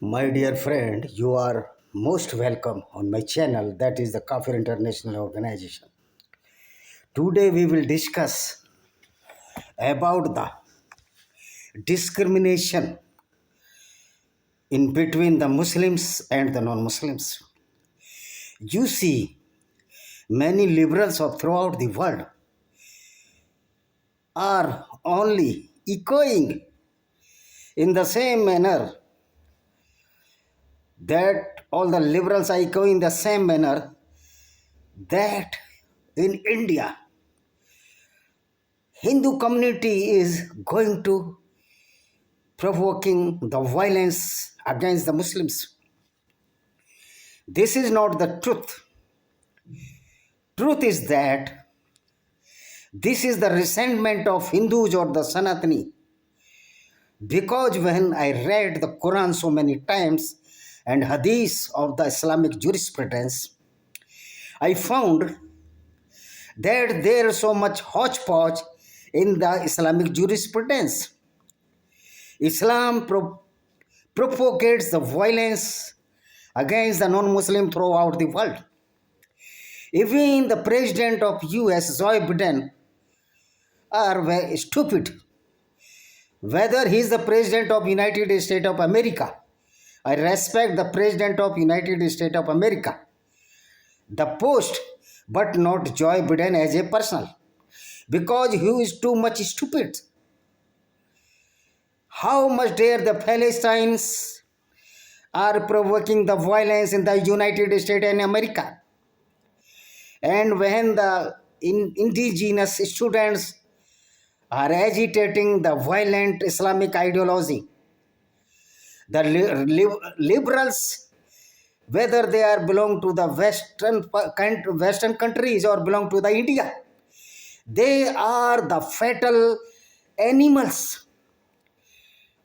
My dear friend, you are most welcome on my channel, that is the Kafir International Organization. Today we will discuss about the discrimination in between the Muslims and the non-Muslims. You see, many liberals of throughout the world are only echoing in the same manner that all the liberals are echoing the same manner that in India Hindu community is going to provoking the violence against the Muslims. This is not the truth. Truth is that this is the resentment of Hindus or the Sanatani. Because when I read the Quran so many times and Hadith of the Islamic jurisprudence, I found that there is so much hodgepodge in the Islamic jurisprudence. Islam propagates the violence against the non-Muslim throughout the world. Even the president of US, Joe Biden, are very stupid. Whether he is the president of United States of America, I respect the president of United States of America, the post, but not Joe Biden as a person, because he is too much stupid. How much dare the Palestinians are provoking the violence in the United States and America? And when the indigenous students are agitating the violent Islamic ideology, the liberals, whether they are belong to the Western countries or belong to the India, they are the fatal animals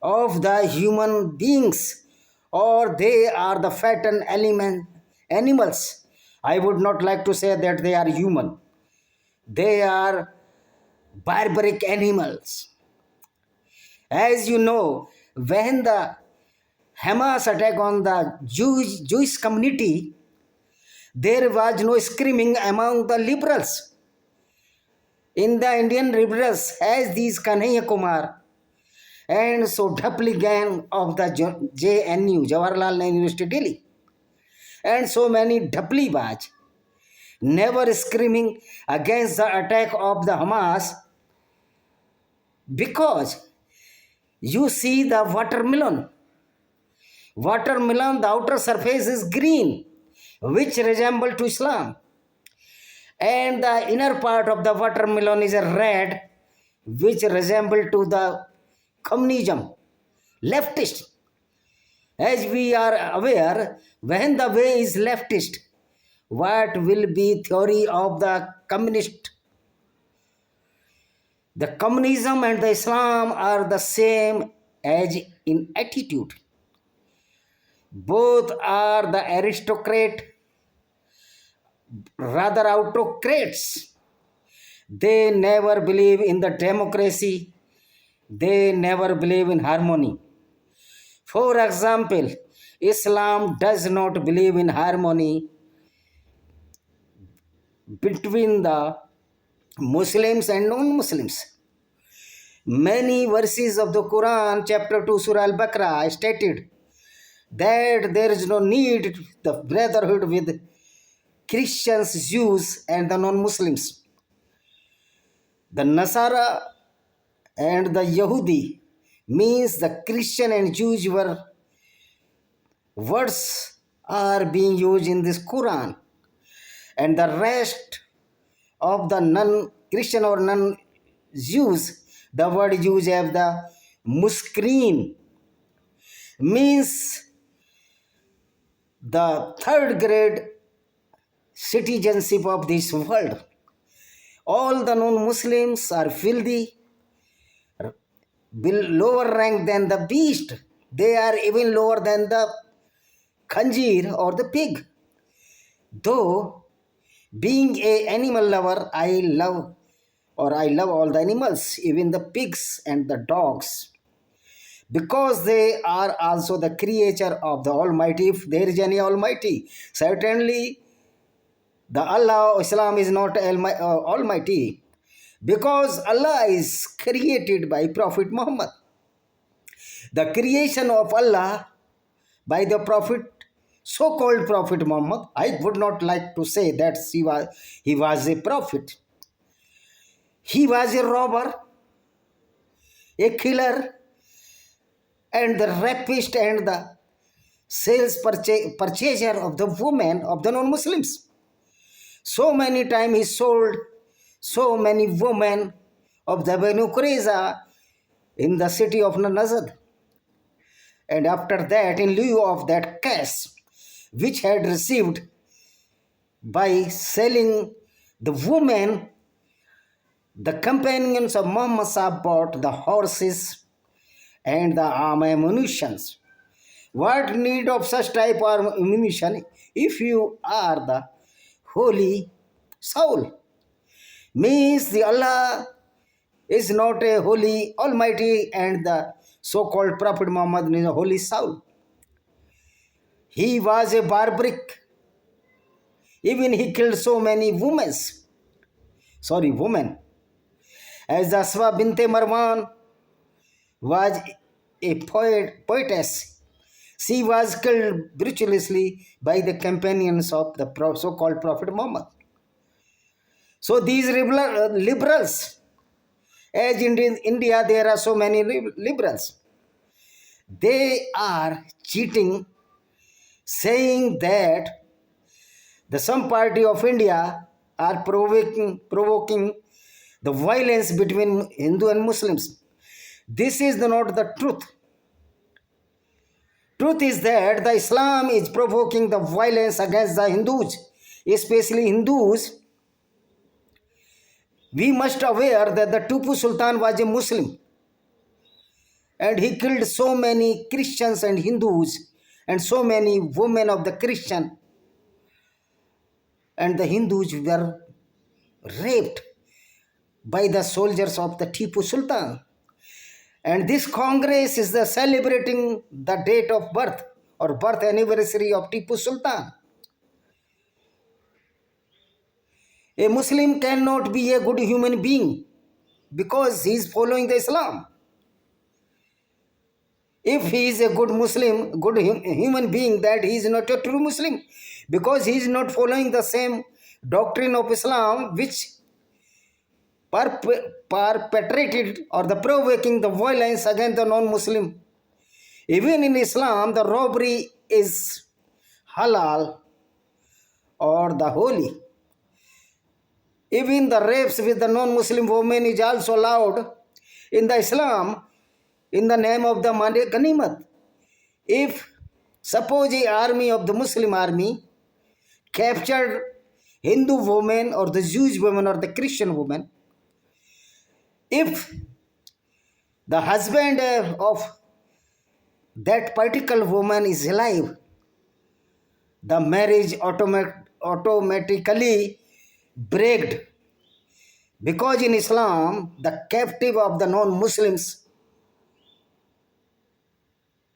of the human beings, or they are the fatal animals. I would not like to say that they are human. They are barbaric animals. As you know, when the Hamas attack on the Jewish community, there was no screaming among the liberals. In the Indian liberals, as these Kanhaiya Kumar and so Dhapli gang of the JNU, Jawaharlal Nehru University, Delhi, and so many Dhapli Baj, never screaming against the attack of the Hamas, because you see the watermelon. Watermelon, the outer surface is green, which resemble to Islam. And the inner part of the watermelon is a red, which resemble to the communism, leftist. As we are aware, when the way is leftist, what will be theory of the communist? The communism and the Islam are the same as in attitude. Both are the aristocrat, rather autocrats. They never believe in the democracy. They never believe in harmony. For example, Islam does not believe in harmony between the Muslims and non-Muslims. Many verses of the Quran, chapter 2, Surah Al-Baqarah, stated that there is no need the brotherhood with Christians, Jews, and the non-Muslims. The Nasara and the Yahudi means the Christian and Jews words are being used in this Quran, and the rest of the non-Christian or non-Jews, the word used as the Muskreen, means the third grade citizenship of this world. All the non-Muslims are filthy, lower rank than the beast. They are even lower than the khanjir or the pig. Though being a animal lover, I love all the animals, even the pigs and the dogs. because they are also the creature of the Almighty. If there is any Almighty, certainly the Allah Islam is not Almighty, because Allah is created by Prophet Muhammad. The creation of Allah by the Prophet, so-called Prophet Muhammad, I would not like to say that he was a prophet. He was a robber, a killer, and the rapist, and the purchaser of the women of the non-Muslims. So many times he sold so many women of the Banu Qurayza in the city of Nazad. And after that, in lieu of that cash which had received by selling the women, the companions of Muhammad Sahib bought the horses and the ammunitions. What need of such type of ammunition if you are the holy soul? Means the Allah is not a holy almighty, and the so-called Prophet Muhammad is a holy soul. He was a barbaric. Even he killed so many women. As Aswa binte Marwan was a poetess, she was killed brutally by the companions of the so-called Prophet Muhammad. So these liberals, as in India there are so many liberals, they are cheating, saying that the some party of India are provoking the violence between Hindu and Muslims. This is not the truth. Truth is that the Islam is provoking the violence against the Hindus, especially Hindus. We must aware that the Tipu Sultan was a Muslim, and he killed so many Christians and Hindus, and so many women of the Christian and the Hindus were raped by the soldiers of the Tipu Sultan. And this Congress is celebrating the date of birth or birth anniversary of Tipu Sultan. A Muslim cannot be a good human being because he is following the Islam. If he is a good Muslim, good human being, that he is not a true Muslim, because he is not following the same doctrine of Islam which perpetrated or the provoking the violence against the non-Muslim. Even in Islam, the robbery is halal or the holy. Even the rapes with the non-Muslim women is also allowed in the Islam in the name of the Ganimat. If suppose a army of the Muslim army captured Hindu women or the Jewish women or the Christian women, if the husband of that particular woman is alive, the marriage automatically breaked, because in Islam the captive of the non-Muslims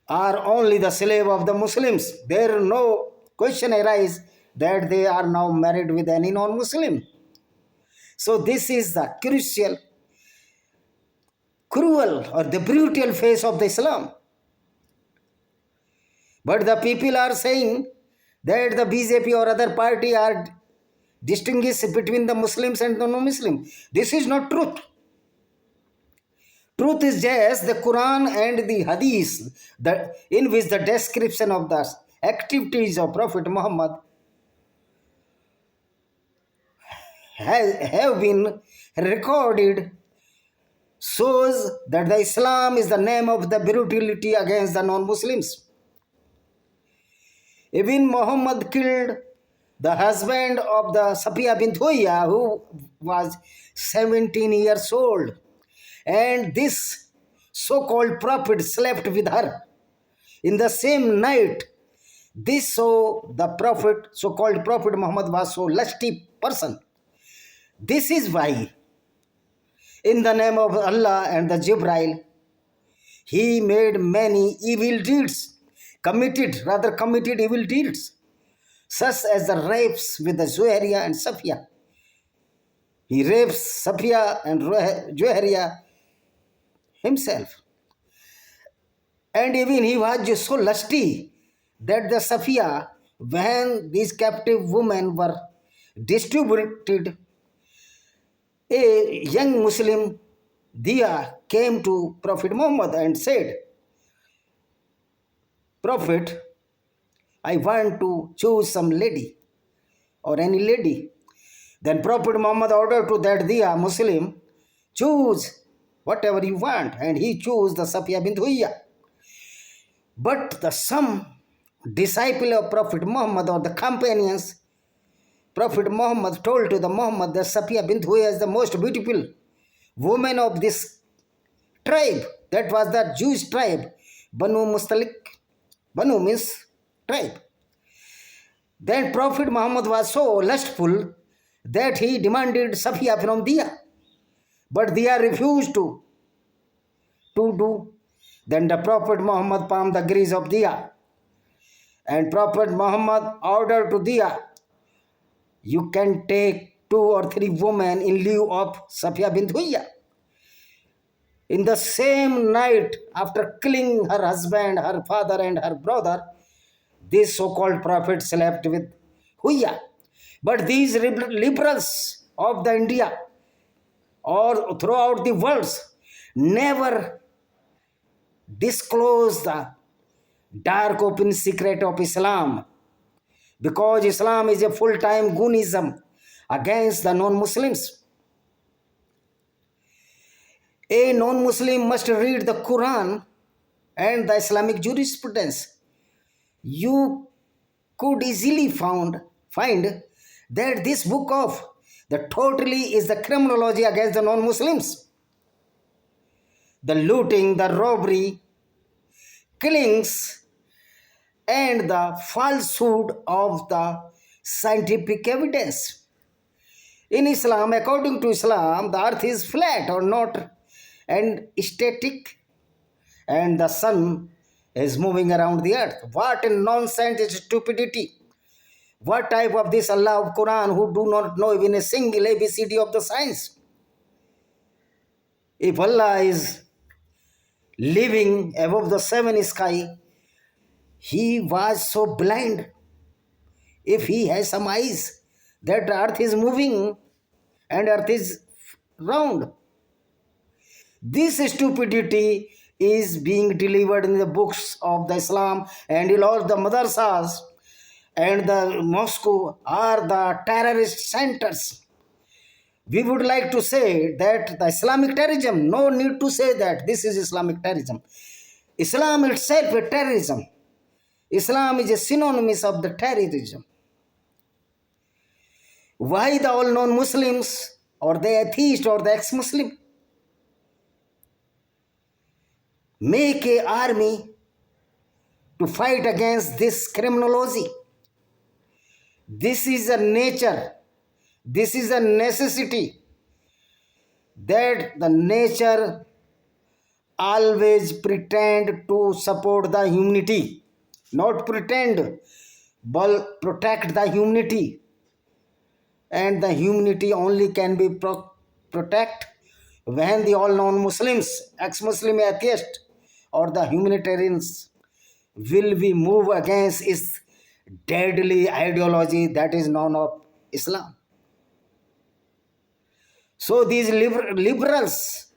are only the slave of the Muslims. There no question arise that they are now married with any non-Muslim. So this is the cruel or the brutal face of the Islam. But the people are saying that the BJP or other party are distinguish between the Muslims and the non-Muslim. This is not truth. Truth is just the Quran and the Hadith, in which the description of the activities of Prophet Muhammad have been recorded, shows that the Islam is the name of the brutality against the non-Muslims. Even Muhammad killed the husband of the Safiya bint Huyya, who was 17 years old, and this so-called prophet slept with her in the same night. This the prophet, so-called Prophet Muhammad, was so lusty person. This is why, in the name of Allah and the Jibril, he made many evil deeds, committed evil deeds, such as the rapes with the Zuhairiya and Safiya. He rapes Safiya and Zuhairiya himself. And even he was just so lusty that the Safiya, when these captive women were distributed, a young Muslim Dia came to Prophet Muhammad and said, Prophet, I want to choose some lady or any lady. Then Prophet Muhammad ordered to that Dia Muslim, choose whatever you want, and he chose the Safiya bint Huyya. But some disciple of Prophet Muhammad or the companions, Prophet Muhammad told to the Muhammad that Safiya bint Huyya is the most beautiful woman of this tribe. That was the Jewish tribe, Banu Mustalik. Banu means tribe. Then Prophet Muhammad was so lustful that he demanded Safiya from Dia. But Dia refused to do. Then the Prophet Muhammad palmed the grease of Dia. And Prophet Muhammad ordered to Dia, you can take 2 or 3 women in lieu of Safiya bint Huyya. In the same night, after killing her husband, her father and her brother, this so-called prophet slept with Huyya. But these liberals of the India or throughout the world never disclose the dark open secret of Islam, because Islam is a full-time goonism against the non-Muslims. A non-Muslim must read the Quran and the Islamic jurisprudence. You could easily find that this book of the totally is the criminology against the non-Muslims. The looting, the robbery, killings, and the falsehood of the scientific evidence. In Islam, according to Islam, the earth is flat or not and static, and the sun is moving around the earth. What a nonsense and stupidity. What type of this Allah of Quran who do not know even a single ABCD of the science? If Allah is living above the 7 sky, he was so blind. If he has some eyes, that earth is moving and earth is round. This stupidity is being delivered in the books of the Islam, and in all the madrasas and the mosque are the terrorist centers. We would like to say that the Islamic terrorism, no need to say that this is Islamic terrorism. Islam itself is terrorism. Islam is a synonymous of the terrorism. Why the all non-Muslims or the atheist or the ex-Muslim make an army to fight against this criminology? This is a nature. This is a necessity, that the nature always pretend to support the humanity. Not pretend, but protect the humanity. And the humanity only can be protect when the all non-Muslims, ex-Muslim atheists, or the humanitarians will be move against its deadly ideology that is known of Islam. So these liberals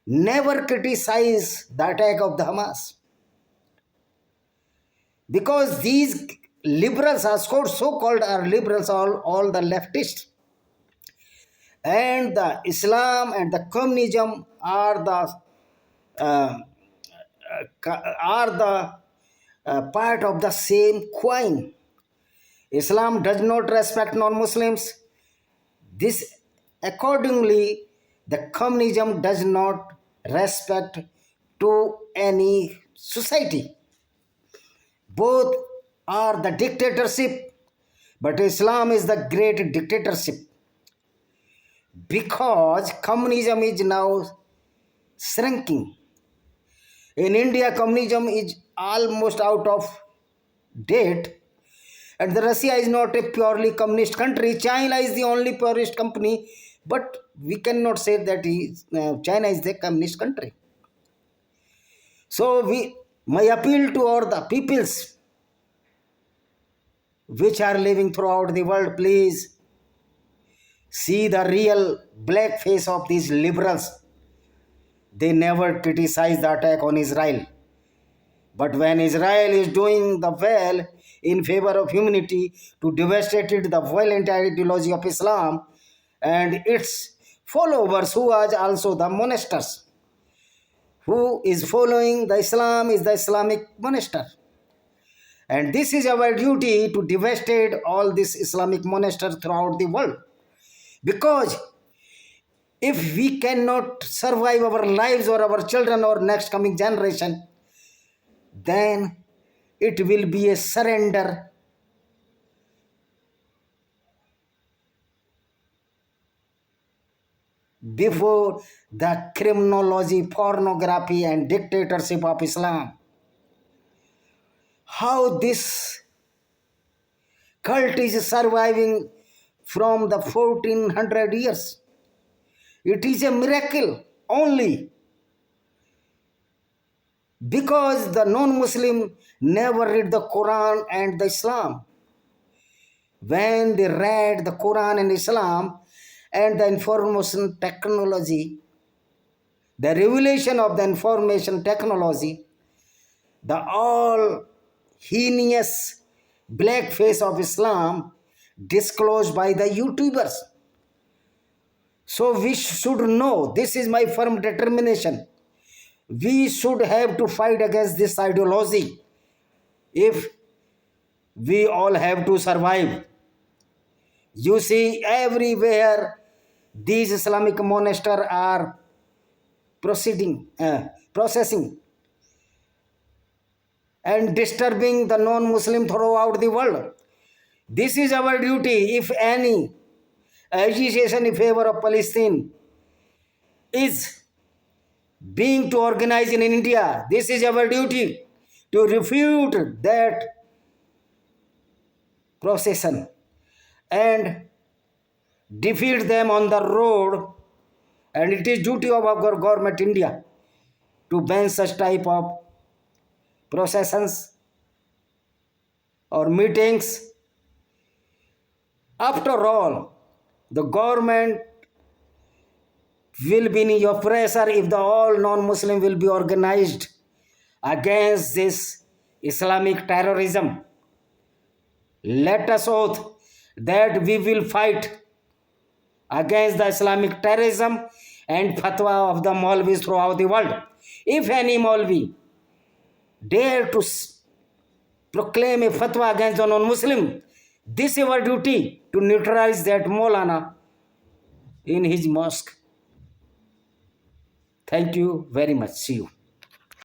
never criticize the attack of the Hamas, because these liberals are so-called are liberals, all the leftists, and the Islam and the communism are the part of the same coin. Islam does not respect non-Muslims. This accordingly, the communism does not respect to any society. Both are the dictatorship, but Islam is the great dictatorship, because communism is now shrinking In India, communism is almost out of date, and the Russia is not a purely communist country. China is the only purest company, but we cannot say that China is the communist country. So my appeal to all the peoples which are living throughout the world, please see the real black face of these liberals. They never criticize the attack on Israel. But when Israel is doing the well in favor of humanity to devastate the violent ideology of Islam and its followers, who are also the monsters, who is following the Islam is the Islamic monster. And this is our duty to devastate all these Islamic monsters throughout the world. Because if we cannot survive our lives or our children or next coming generation, then it will be a surrender before the criminology, pornography and dictatorship of Islam. How this cult is surviving from the 1400 years. It is a miracle only because the non-Muslim never read the Quran and the Islam. When they read the Quran and Islam and the information technology, the revelation of the information technology, the all heinous black face of Islam disclosed by the YouTubers. So we should know, this is my firm determination, we should have to fight against this ideology if we all have to survive. You see, everywhere these Islamic monasteries are processing and disturbing the non-Muslim throughout the world. This is our duty. If any agitation in favor of Palestine is being to organize in India, this is our duty to refute that procession and defeat them on the road. And it is duty of our government India to ban such type of processions or meetings. After all, the government will be in your pressure if the all non-Muslim will be organized against this Islamic terrorism. Let us oath that we will fight against the Islamic terrorism and fatwa of the Maulvis throughout the world. If any Maulvi dare to proclaim a fatwa against the non-Muslim, this is our duty to neutralize that Maulana in his mosque. Thank you very much. See you.